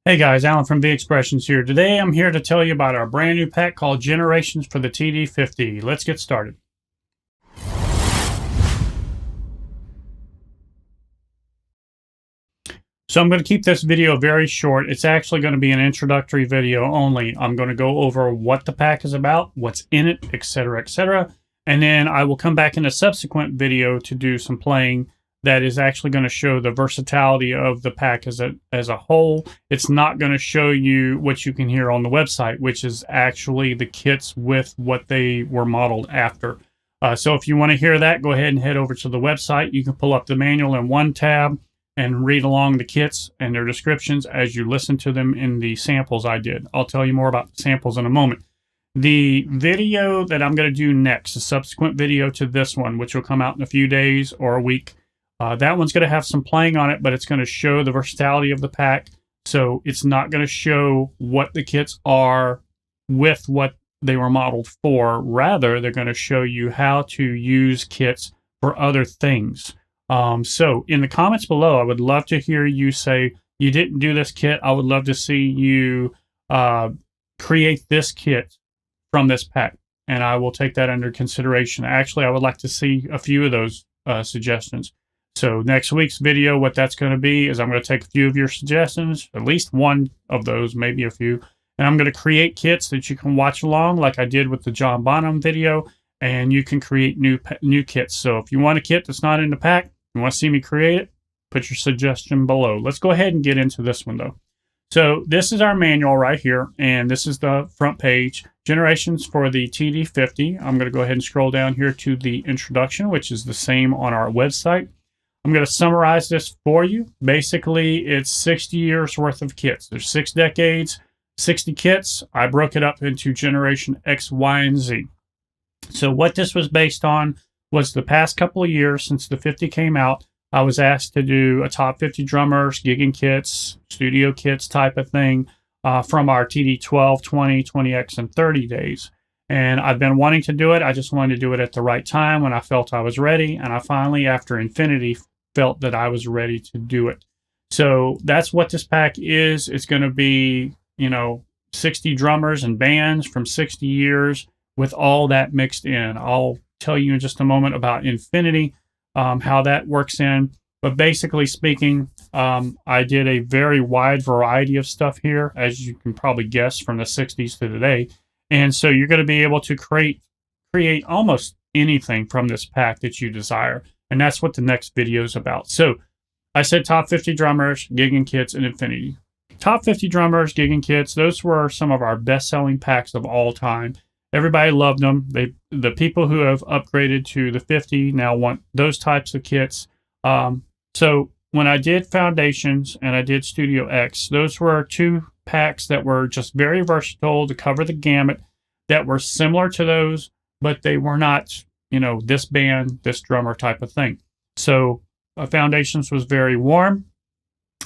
Hey guys, Alan from V Expressions here. Today I'm here to tell you about our brand new pack called Generations for the TD-50. Let's get started. So I'm going to keep this video very short. It's actually going to be an introductory video only. I'm going to go over what the pack is about, what's in it, etc., etc. And then I will come back in a subsequent video to do some playing that is actually going to show the versatility of the pack as a whole. It's not going to show you what you can hear on the website, which is actually the kits with what they were modeled after. So if you want to hear that, go ahead and head over to the website. You can pull up the manual in one tab and read along the kits and their descriptions as you listen to them in the samples I did. I'll tell you more about the samples in a moment. The video that I'm going to do next, a subsequent video to this one, which will come out in a few days or a week, that one's going to have some playing on it, but it's going to show the versatility of the pack. So it's not going to show what the kits are with what they were modeled for. Rather, they're going to show you how to use kits for other things. So in the comments below, I would love to hear you say, you didn't do this kit. I would love to see you create this kit from this pack. And I will take that under consideration. Actually, I would like to see a few of those suggestions. So next week's video, what that's going to be is I'm going to take a few of your suggestions, at least one of those, maybe a few, and I'm going to create kits that you can watch along like I did with the John Bonham video, and you can create new kits. So if you want a kit that's not in the pack, you want to see me create it, put your suggestion below. Let's go ahead and get into this one though. So this is our manual right here, and this is the front page, Generations for the TD-50. I'm going to go ahead and scroll down here to the introduction, which is the same on our website. I'm going to summarize this for you. Basically, it's 60 years worth of kits. There's 6 decades, 60 kits. I broke it up into Generation X, Y, and Z. So what this was based on was the past couple of years since the 50 came out, I was asked to do a top 50 drummers, gigging kits, studio kits type of thing from our TD 12, 20, 20X, and 30 days. And I've been wanting to do it. I just wanted to do it at the right time when I felt I was ready. And I finally, after Infinity, felt that I was ready to do it. So that's what this pack is. It's going to be, 60 drummers and bands from 60 years with all that mixed in. I'll tell you in just a moment about Infinity, how that works in. But basically speaking, I did a very wide variety of stuff here, as you can probably guess, from the 60s to today. And so you're going to be able to create almost anything from this pack that you desire. And that's what the next video is about. So I said top 50 drummers, gigging kits, and Infinity. Top 50 drummers, gigging kits, those were some of our best-selling packs of all time. Everybody loved them. The people who have upgraded to the 50 now want those types of kits. So when I did Foundations and I did Studio X, those were 2 packs that were just very versatile to cover the gamut, that were similar to those, but they were not, this band, this drummer type of thing. So Foundations was very warm.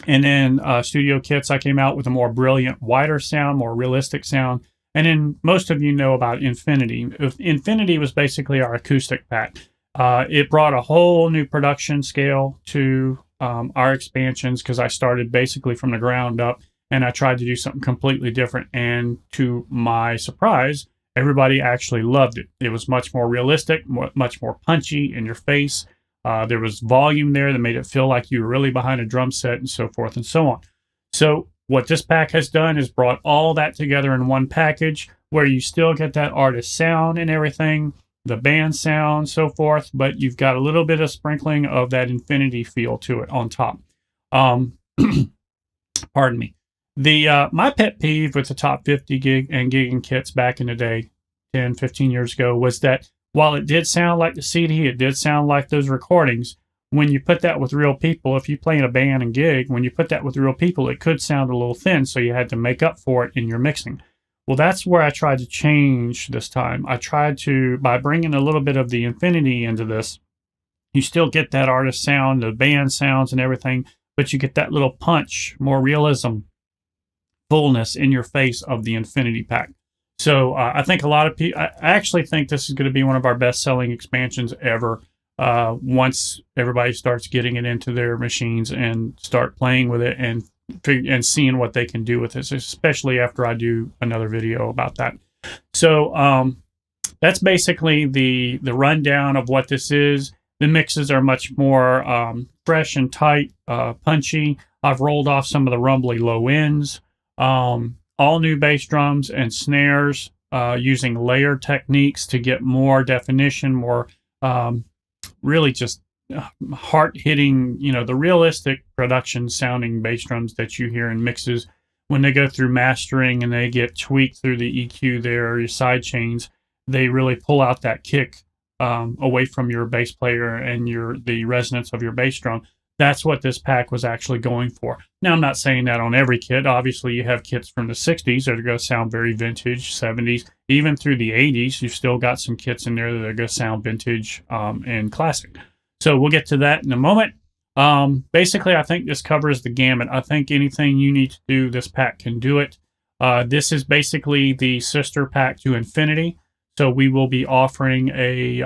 And then Studio Kits, I came out with a more brilliant, wider sound, more realistic sound. And then most of you know about Infinity. Infinity was basically our acoustic pack. It brought a whole new production scale to our expansions because I started basically from the ground up and I tried to do something completely different. And to my surprise, everybody actually loved it. It was much more realistic, much more punchy in your face. There was volume there that made it feel like you were really behind a drum set and so forth and so on. So what this pack has done is brought all that together in one package where you still get that artist sound and everything, the band sound, so forth, but you've got a little bit of sprinkling of that Infinity feel to it on top. Pardon me. My pet peeve with the top 50 gig and gigging kits back in the day, 10, 15 years ago, was that while it did sound like the CD, it did sound like those recordings, when you put that with real people, if you play in a band and gig, when you put that with real people, it could sound a little thin, so you had to make up for it in your mixing. Well, that's where I tried to change this time. I tried to, by bringing a little bit of the Infinity into this, you still get that artist sound, the band sounds and everything, but you get that little punch, more realism, fullness in your face of the Infinity pack. So I think a lot of people, I actually think this is going to be one of our best-selling expansions ever. Once everybody starts getting it into their machines and start playing with it and and seeing what they can do with this, especially after I do another video about that. So that's basically the rundown of what this is. The mixes are much more fresh and tight, punchy. I've rolled off some of the rumbly low ends. All new bass drums and snares, using layer techniques to get more definition, more really just heart-hitting, the realistic production sounding bass drums that you hear in mixes when they go through mastering and they get tweaked through the EQ there, or your side chains. They really pull out that kick away from your bass player and the resonance of your bass drum. That's what this pack was actually going for. Now, I'm not saying that on every kit. Obviously, you have kits from the 60s that are going to sound very vintage, 70s, even through the 80s. You've still got some kits in there that are going to sound vintage and classic. So we'll get to that in a moment. Basically, I think this covers the gamut. I think anything you need to do, this pack can do it. This is basically the sister pack to Infinity. So we will be offering a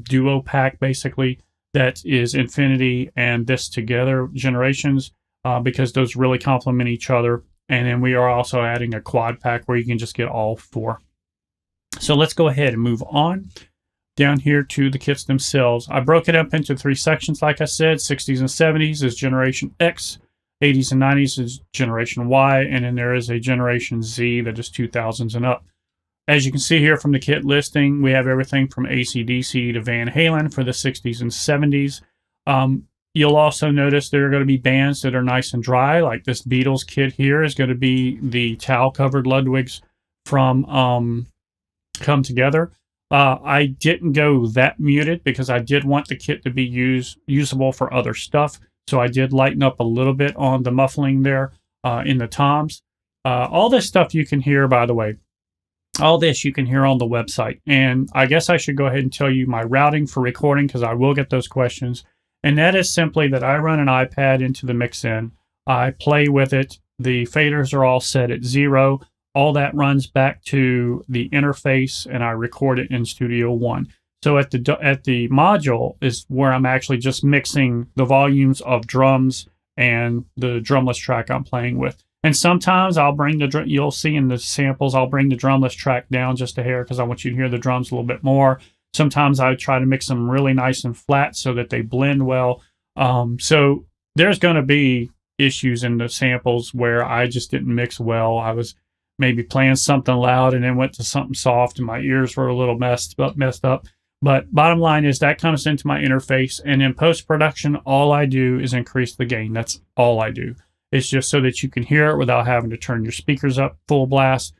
duo pack, basically, that is Infinity and this together generations, because those really complement each other. And then we are also adding a quad pack where you can just get all four. So let's go ahead and move on down here to the kits themselves. I broke it up into 3 sections, like I said. 60s and 70s is Generation X. 80s and 90s is Generation Y. And then there is a Generation Z that is 2000s and up. As you can see here from the kit listing, we have everything from AC/DC to Van Halen for the 60s and 70s. You'll also notice there are going to be bands that are nice and dry, like this Beatles kit here is going to be the towel-covered Ludwigs from Come Together. I didn't go that muted because I did want the kit to be usable for other stuff. So I did lighten up a little bit on the muffling there in the toms. All this stuff you can hear, by the way. All this you can hear on the website. And I guess I should go ahead and tell you my routing for recording, because I will get those questions. And that is simply that I run an iPad into the mix-in. I play with it. The faders are all set at 0. All that runs back to the interface, and I record it in Studio One. So at the module is where I'm actually just mixing the volumes of drums and the drumless track I'm playing with. And sometimes I'll bring you'll see in the samples, I'll bring the drumless track down just a hair because I want you to hear the drums a little bit more. Sometimes I try to mix them really nice and flat so that they blend well. So there's going to be issues in the samples where I just didn't mix well. I was maybe playing something loud and then went to something soft and my ears were a little messed up. But bottom line is that comes into my interface. And in post-production, all I do is increase the gain. That's all I do. It's just so that you can hear it without having to turn your speakers up full blast.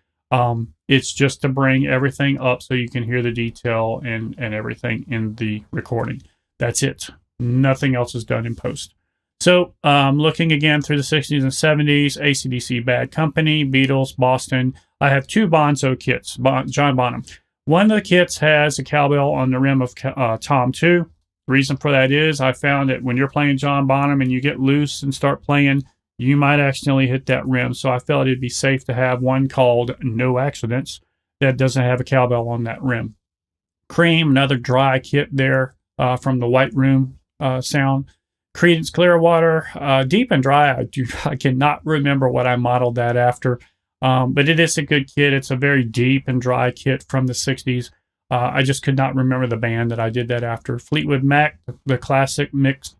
It's just to bring everything up so you can hear the detail and everything in the recording. That's it. Nothing else is done in post. So looking again through the 60s and 70s, AC/DC, Bad Company, Beatles, Boston. I have 2 Bonzo kits, John Bonham. One of the kits has a cowbell on the rim of Tom 2. The reason for that is I found that when you're playing John Bonham and you get loose and start playing, you might accidentally hit that rim. So I felt it'd be safe to have one called No Accidents that doesn't have a cowbell on that rim. Cream, another dry kit there from the White Room sound. Creedence Clearwater, Deep and Dry. I cannot remember what I modeled that after, but it is a good kit. It's a very deep and dry kit from the 60s. I just could not remember the band that I did that after. Fleetwood Mac, the classic mixed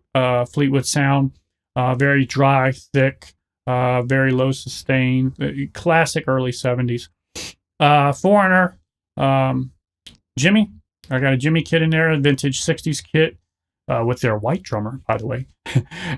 Fleetwood sound. Very dry, thick, very low sustain, classic early 70s. Foreigner, Jimmy. I got a Jimmy kit in there, a vintage 60s kit with their white drummer, by the way.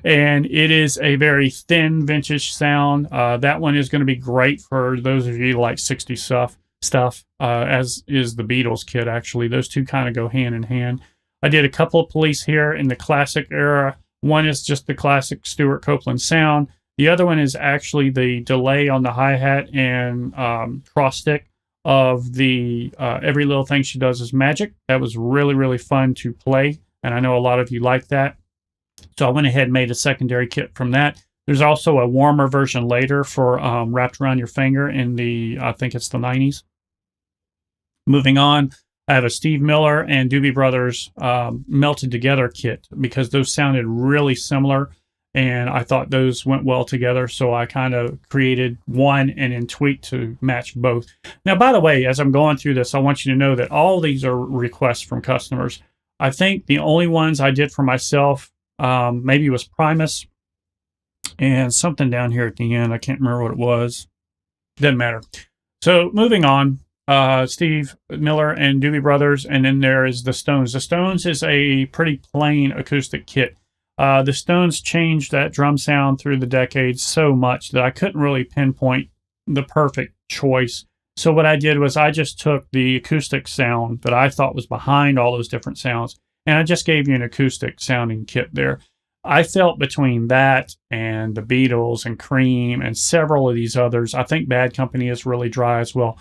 And it is a very thin vintage sound. That one is going to be great for those of you who like 60s stuff, as is the Beatles kit, actually. Those two kind of go hand in hand. I did a couple of Police here in the classic era. One is just the classic Stewart Copeland sound. The other one is actually the delay on the hi-hat and cross stick of the Every Little Thing She Does Is Magic. That was really, really fun to play, and I know a lot of you like that. So I went ahead and made a secondary kit from that. There's also a warmer version later for Wrapped Around Your Finger in the, I think it's the 90s. Moving on. I have a Steve Miller and Doobie Brothers melted together kit because those sounded really similar. and I thought those went well together. So I kind of created one and then tweaked to match both. Now, by the way, as I'm going through this, I want you to know that all these are requests from customers. I think the only ones I did for myself maybe was Primus and something down here at the end. I can't remember what it was. Doesn't matter. So moving on, Steve Miller and Doobie Brothers, and then there is the Stones. The Stones is a pretty plain acoustic kit. The Stones changed that drum sound through the decades so much that I couldn't really pinpoint the perfect choice. So what I did was I just took the acoustic sound that I thought was behind all those different sounds, and I just gave you an acoustic sounding kit there. I felt between that and the Beatles and Cream and several of these others, I think Bad Company is really dry as well.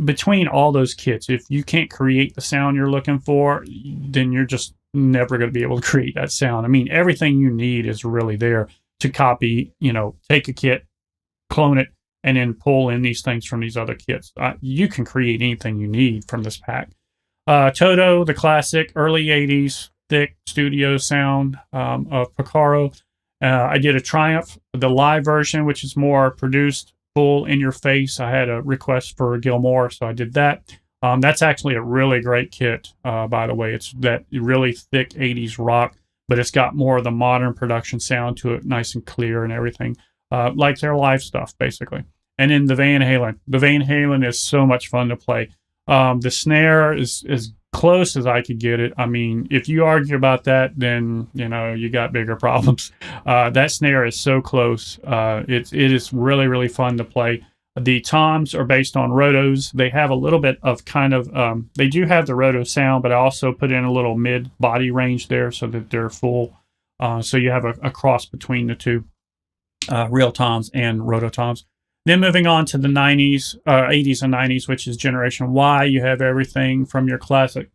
Between all those kits, if you can't create the sound you're looking for, then you're just never going to be able to create that sound. I mean, everything you need is really there to copy, take a kit, clone it, and then pull in these things from these other kits. You can create anything you need from this pack. Toto, the classic early 80s thick studio sound of Picaro. I did a Triumph, the live version, which is more produced, full in your face. I had a request for Gilmore, so I did that. That's actually a really great kit, by the way. It's that really thick 80s rock, but it's got more of the modern production sound to it, nice and clear and everything, like their live stuff, basically. And then the Van Halen. The Van Halen is so much fun to play. The snare is as close as I could get it. I mean, if you argue about that, then, you got bigger problems. That snare is so close. It is really, really fun to play. The toms are based on rotos. They have a little bit of they do have the roto sound, but I also put in a little mid body range there so that they're full. So you have a cross between the two, real toms and roto toms. Then moving on to the 80s and 90s, which is Generation Y, you have everything from your classic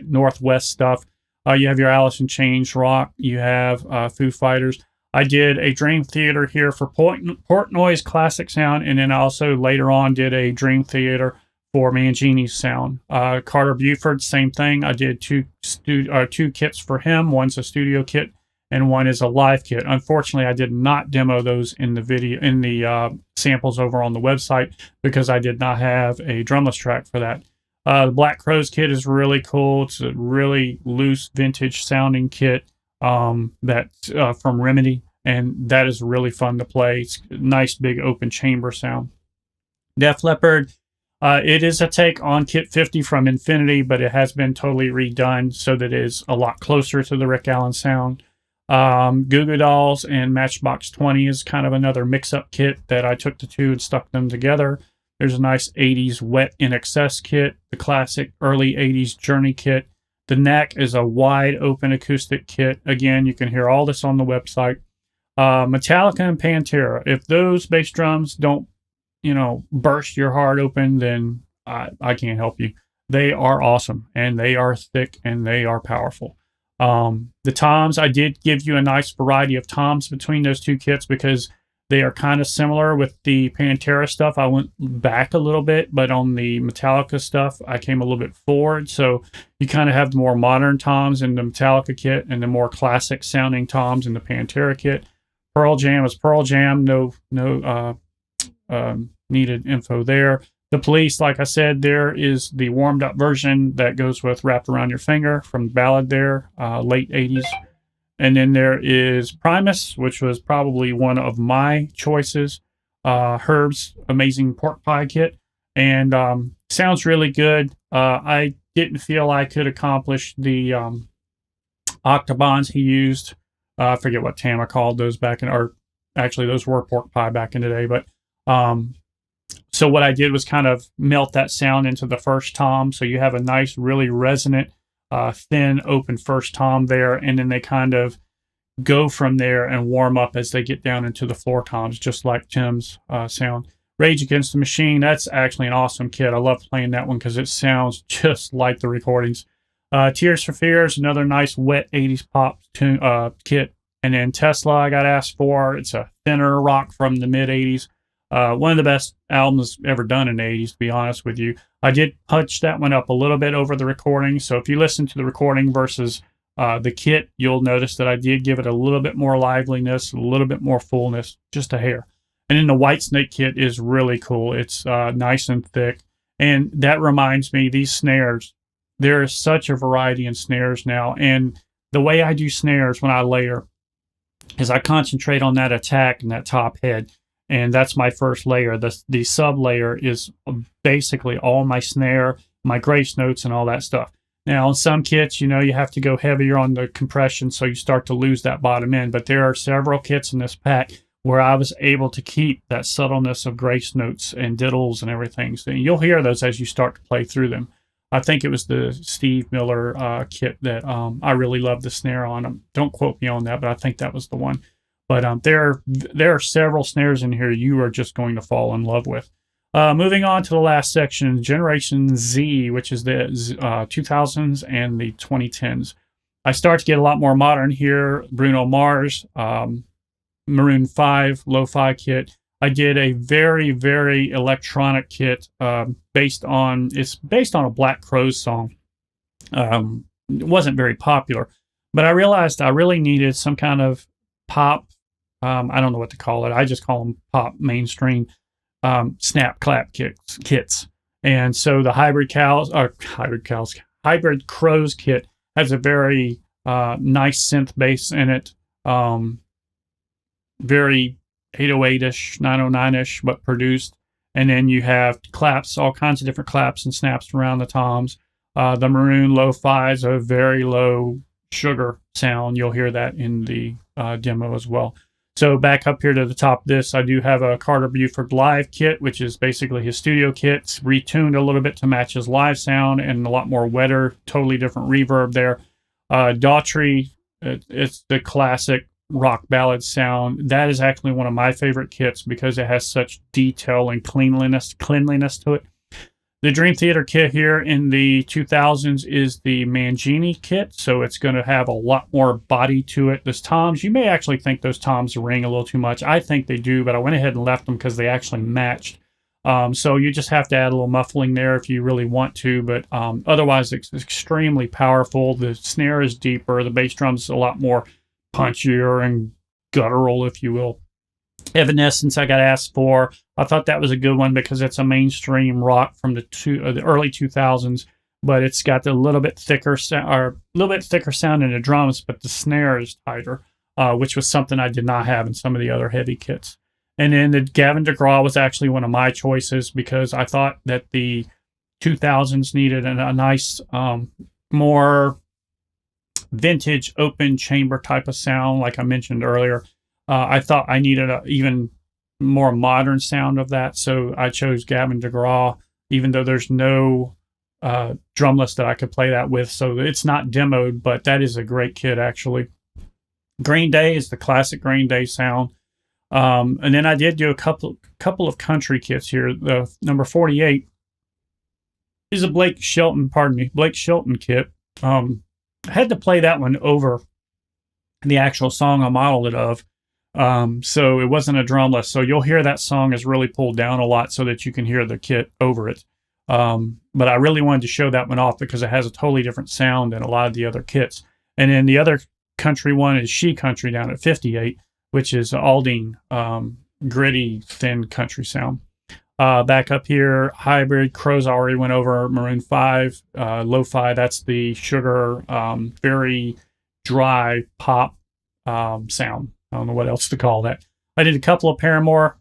Northwest stuff. You have your Alice in Chains rock. You have Foo Fighters. I did a Dream Theater here for Portnoy's classic sound, and then also later on did a Dream Theater for Mangini's sound. Carter Beauford, same thing. I did two kits for him. One's a studio kit, and one is a live kit. Unfortunately, I did not demo those in the video, in the samples over on the website, because I did not have a drumless track for that. The Black Crowes kit is really cool. It's a really loose, vintage sounding kit that's from Remedy, and that is really fun to play. It's a nice, big, open chamber sound. Def Leppard, it is a take on Kit 50 from Infinity, but it has been totally redone so that it is a lot closer to the Rick Allen sound. Goo Goo Dolls and Matchbox 20 is kind of another mix-up kit that I took the two and stuck them together. There's a nice 80s Wet in Excess kit, the classic early 80s Journey kit. The Neck is a wide open acoustic kit. Again, you can hear all this on the website. Metallica and Pantera. If those bass drums don't, burst your heart open, then I can't help you. They are awesome, and they are thick, and they are powerful. The toms, I did give you a nice variety of toms between those two kits because they are kind of similar. With the Pantera stuff, I went back a little bit, but on the Metallica stuff, I came a little bit forward. So you kind of have the more modern toms in the Metallica kit and the more classic sounding toms in the Pantera kit. Pearl Jam is Pearl Jam. No needed info there. The Police, like I said, there is the warmed up version that goes with Wrapped Around Your Finger from Ballad there, late 80s. And then there is Primus, which was probably one of my choices. Herb's Amazing Pork Pie kit. And sounds really good. I didn't feel I could accomplish the Octobons he used. I forget what Tama called those back in, or actually those were pork pie back in the day. But so what I did was kind of melt that sound into the first tom. So you have a nice, really resonant, thin, open first tom there. And then they kind of go from there and warm up as they get down into the floor toms, just like Tim's sound. Rage Against the Machine, that's actually an awesome kit. I love playing that one because it sounds just like the recordings. Tears for Fears, another nice wet 80s pop kit. And then Tesla, I got asked for. It's a thinner rock from the mid 80s. One of the best albums ever done in the 80s, to be honest with you. I did punch that one up a little bit over the recording. So if you listen to the recording versus The kit, you'll notice that I did give it a little bit more liveliness, a little bit more fullness, just a hair. And then the Whitesnake kit is really cool. It's nice and thick. And that reminds me, these snares, there is such a variety in snares now. And the way I do snares when I layer is I concentrate on that attack and that top head. And that's my first layer. The sub layer is basically all my snare, my grace notes, and all that stuff. Now, on some kits, you have to go heavier on the compression, so you start to lose that bottom end. But there are several kits in this pack where I was able to keep that subtleness of grace notes and diddles and everything. So you'll hear those as you start to play through them. I think it was the Steve Miller kit that I really loved the snare on. Don't quote me on that, but I think that was the one. But there are several snares in here you are just going to fall in love with. Moving on to the last section, Generation Z, which is the 2000s and the 2010s. I start to get a lot more modern here. Bruno Mars, Maroon 5, Lo-Fi kit. I did a very, very electronic kit based on a Black Crowes song. It wasn't very popular, but I realized I really needed some kind of pop. I don't know what to call it. I just call them pop mainstream snap clap kits. And so the Hybrid Crowes kit has a very nice synth bass in it. Very 808-ish, 909-ish, but produced. And then you have claps, all kinds of different claps and snaps around the toms. The Maroon Lo-Fi is a very low sugar sound. You'll hear that in the demo as well. So back up here to the top of this, I do have a Carter Beauford live kit, which is basically his studio kit. It's retuned a little bit to match his live sound and a lot more wetter, totally different reverb there. Daughtry, it's the classic rock ballad sound. That is actually one of my favorite kits because it has such detail and cleanliness to it. The Dream Theater kit here in the 2000s is the Mangini kit, so it's going to have a lot more body to it. Those toms, you may actually think those toms ring a little too much. I think they do, but I went ahead and left them because they actually matched. So you just have to add a little muffling there if you really want to, but otherwise it's extremely powerful. The snare is deeper, the bass drum's a lot more punchier and guttural, if you will. Evanescence I got asked for. I thought that was a good one because it's a mainstream rock from the early 2000s, but it's got a little bit thicker sound in the drums, but the snare is tighter, which was something I did not have in some of the other heavy kits. And then the Gavin Degraw was actually one of my choices because I thought that the 2000s needed a nice, more vintage open chamber type of sound, like I mentioned earlier. I thought I needed an even more modern sound of that, so I chose Gavin Degraw, even though there's no drumless that I could play that with, so it's not demoed, but that is a great kit, actually. Green Day is the classic Green Day sound. And then I did do a couple of country kits here. The number 48 is a Blake Shelton kit. I had to play that one over the actual song I modeled it of. So it wasn't a drumless. So you'll hear that song is really pulled down a lot so that you can hear the kit over it. But I really wanted to show that one off because it has a totally different sound than a lot of the other kits. And then the other country one is She Country down at 58, which is Aldine, gritty, thin country sound. Back up here, Hybrid Crowes already went over. Maroon 5, Lo-Fi, that's the sugar, very dry pop sound. I don't know what else to call that. I did a couple of Paramore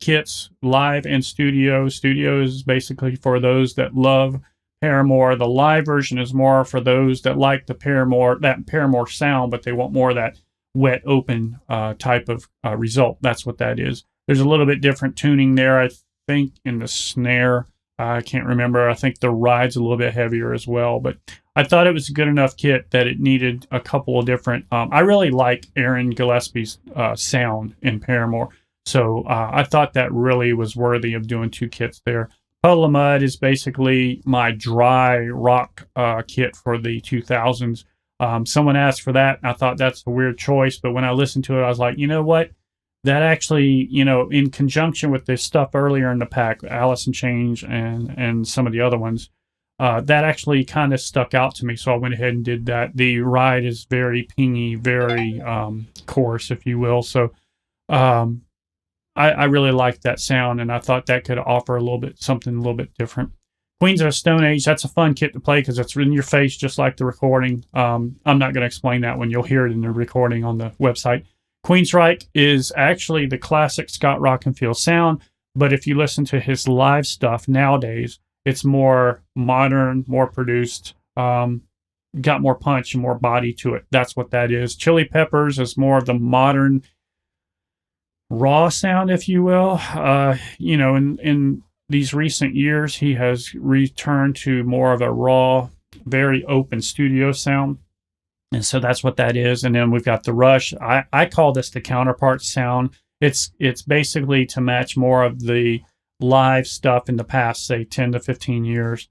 kits, live and studio. Studio is basically for those that love Paramore. The live version is more for those that like that Paramore sound, but they want more of that wet, open type of result. That's what that is. There's a little bit different tuning there, I think, in the snare. I can't remember. I think the ride's a little bit heavier as well, but I thought it was a good enough kit that it needed a couple of different... I really like Aaron Gillespie's sound in Paramore, so I thought that really was worthy of doing two kits there. Puddle of Mud is basically my dry rock kit for the 2000s. Someone asked for that, and I thought that's a weird choice, but when I listened to it, I was like, you know what? That actually, in conjunction with this stuff earlier in the pack, Alice in Chains and some of the other ones, That actually kind of stuck out to me, so I went ahead and did that. The ride is very pingy, very coarse, if you will. So I really liked that sound, and I thought that could offer something a little bit different. Queens of the Stone Age, that's a fun kit to play because it's in your face just like the recording. I'm not going to explain that when you'll hear it in the recording on the website. Queensryche is actually the classic Scott Rockenfield sound, but if you listen to his live stuff nowadays, it's more modern, more produced, got more punch and more body to it. That's what that is. Chili Peppers is more of the modern, raw sound, if you will. You know, in these recent years, he has returned to more of a raw, very open studio sound. And so that's what that is. And then we've got the Rush. I call this the counterpart sound. It's basically to match more of the live stuff in the past, say 10 to 15 years.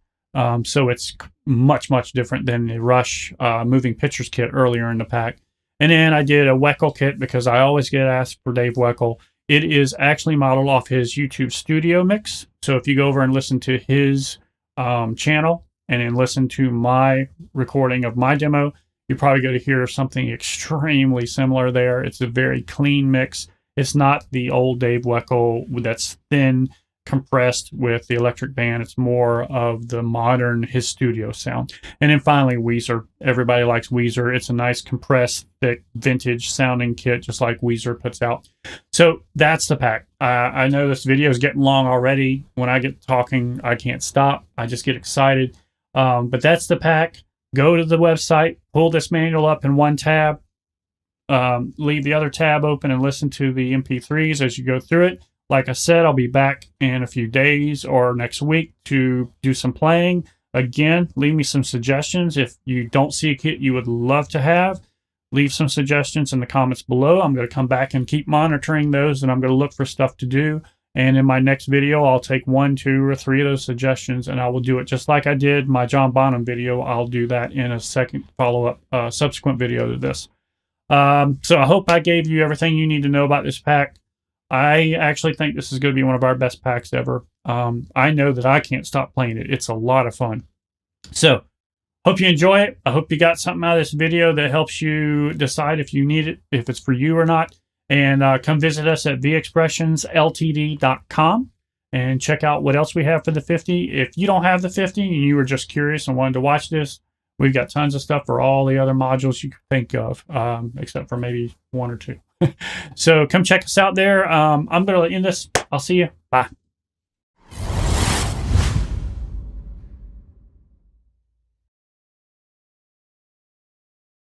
So it's much, much different than the Rush Moving Pictures kit earlier in the pack. And then I did a Weckl kit because I always get asked for Dave Weckl. It is actually modeled off his YouTube studio mix. So if you go over and listen to his channel and then listen to my recording of my demo, you're probably going to hear something extremely similar there. It's a very clean mix. It's not the old Dave Weckl that's thin, compressed with the electric band. It's more of the modern, his studio sound. And then finally, Weezer. Everybody likes Weezer. It's a nice, compressed, thick, vintage sounding kit, just like Weezer puts out. So that's the pack. I know this video is getting long already. When I get talking, I can't stop. I just get excited. But that's the pack. Go to the website, pull this manual up in one tab, leave the other tab open and listen to the MP3s as you go through it. Like I said, I'll be back in a few days or next week to do some playing. Again, leave me some suggestions. If you don't see a kit you would love to have, leave some suggestions in the comments below. I'm going to come back and keep monitoring those, and I'm going to look for stuff to do. And in my next video, I'll take 1, 2, or 3 of those suggestions, and I will do it just like I did my John Bonham video. I'll do that in a second follow-up, subsequent video to this. So I hope I gave you everything you need to know about this pack. I actually think this is going to be one of our best packs ever. I know that I can't stop playing it. It's a lot of fun. So, hope you enjoy it. I hope you got something out of this video that helps you decide if you need it, if it's for you or not. And come visit us at VExpressionslTd.com and check out what else we have for the 50. If you don't have the 50 and you were just curious and wanted to watch this, we've got tons of stuff for all the other modules you can think of, except for maybe 1 or 2. So come check us out there. I'm going to end this. I'll see you. Bye.